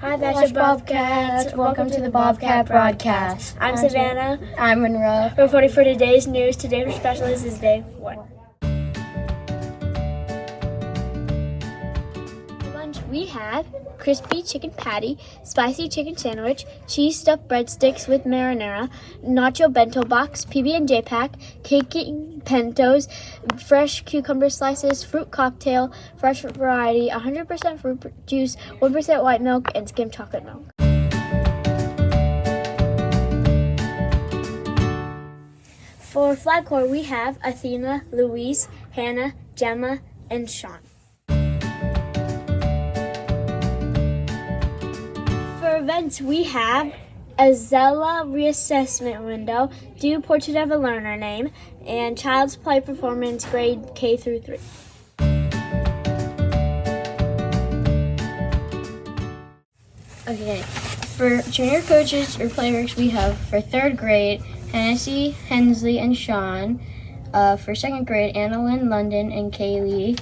Hi, Basher Bobcats. Welcome to the Bobcat Broadcast. I'm Savannah. I'm Monroe. We're reporting for today's news. Today for specialist is day 1. For lunch, we have crispy chicken patty, spicy chicken sandwich, cheese stuffed breadsticks with marinara, nacho bento box, PB&J pack, cake and pintos, fresh cucumber slices, fruit cocktail, fresh variety, 100% fruit juice, 1% white milk, and skim chocolate milk. For Flag Corps, we have Athena, Louise, Hannah, Gemma, and Sean. For events, we have a Zella reassessment window, do portrait of a learner name, and child's play performance grade K through 3. Okay, for junior coaches or players, we have for 3rd grade, Hennessy, Hensley, and Sean. For 2nd grade, Annalyn, London, and Kaylee.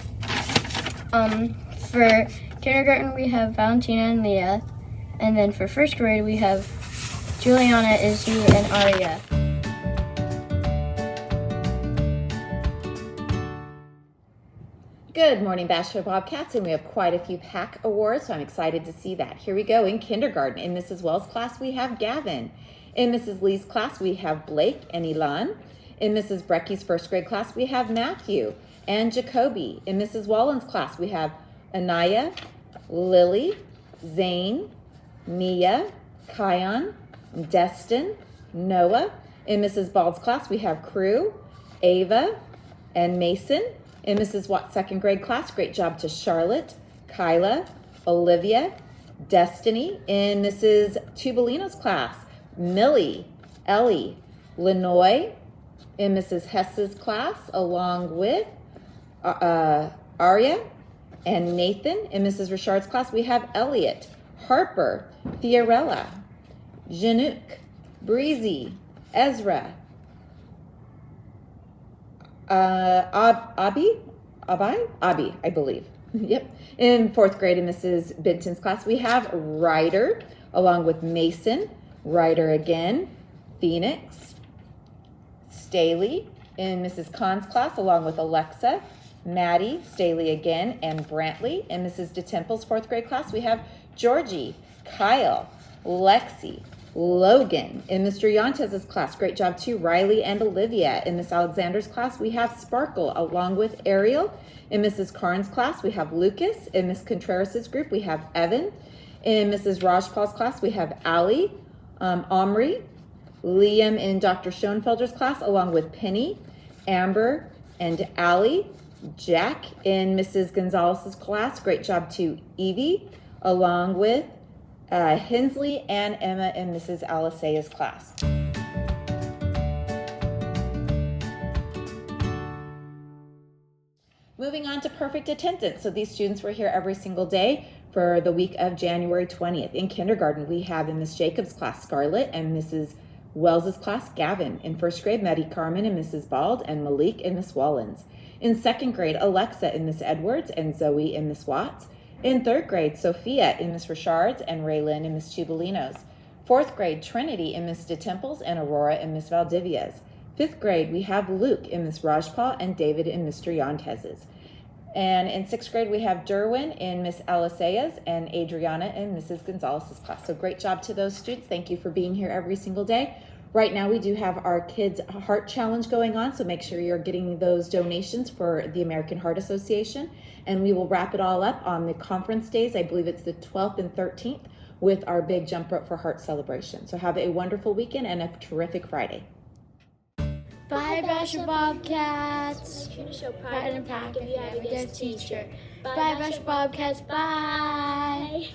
For kindergarten, we have Valentina and Leah. And then for 1st grade, we have Juliana, Izzy, and Aria. Good morning, Basher Bobcats, and we have quite a few PAC awards, so I'm excited to see that. Here we go. In kindergarten, in Mrs. Wells' class, we have Gavin. In Mrs. Lee's class, we have Blake and Elan. In Mrs. Brecky's 1st grade class, we have Matthew and Jacoby. In Mrs. Wallen's class, we have Anaya, Lily, Zane, Mia, Kion, Destin, Noah. In Mrs. Bald's class, we have Crew, Ava, and Mason. In Mrs. Watt's 2nd grade class, great job to Charlotte, Kyla, Olivia, Destiny. In Mrs. Tubolino's class, Millie, Ellie, Lenoy. In Mrs. Hess's class, along with Aria and Nathan. In Mrs. Richard's class, we have Elliot, Harper, Fiorella, Janouk, Breezy, Ezra, Abi, I believe. Yep. In 4th grade, in Mrs. Benton's class, we have Ryder, along with Mason, Ryder again, Phoenix, Staley. In Mrs. Kahn's class, along with Alexa, Maddie, Staley again, and Brantley. In Mrs. DeTemple's 4th grade class, we have Georgie, Kyle, Lexi, Logan. In Mr. Yontez's class, great job to Riley and Olivia. In Miss Alexander's class, we have Sparkle along with Ariel. In Mrs. Karn's class, we have Lucas. In Miss Contreras's group, we have Evan. In Mrs. Rajpal's class, we have Allie, Omri, Liam in Dr. Schoenfelder's class, along with Penny, Amber, and Allie. Jack in Mrs. Gonzalez's class, great job to Evie, along with Hensley and Emma in Mrs. Alicea's class. Moving on to perfect attendance. So these students were here every single day for the week of January 20th. In kindergarten, we have in Miss Jacobs' class, Scarlett, and Mrs. Wells' class, Gavin. In 1st grade, Maddie Carmen and Mrs. Bald, and Malik and Miss Wallens. In 2nd grade, Alexa and Miss Edwards, and Zoe and Miss Watts. In 3rd grade, Sophia in Miss Richards, and Raylyn in Miss Tubolino's. 4th grade, Trinity in Miss DeTemple's, and Aurora in Miss Valdivia's. 5th grade, we have Luke in Miss Rajpal, and David in Mr. Yontez's. And in 6th grade, we have Derwin in Miss Alicea's, and Adriana in Mrs. Gonzalez's class. So great job to those students. Thank you for being here every single day. Right now, we do have our Kids Heart Challenge going on, so make sure you're getting those donations for the American Heart Association. And we will wrap it all up on the conference days. I believe it's the 12th and 13th with our big Jump Rope for Heart celebration. So have a wonderful weekend and a terrific Friday. Bye, Basher Bobcats. Make sure to show pride and pack if you have a guest teacher. Bye, Basher Bobcats. Bye.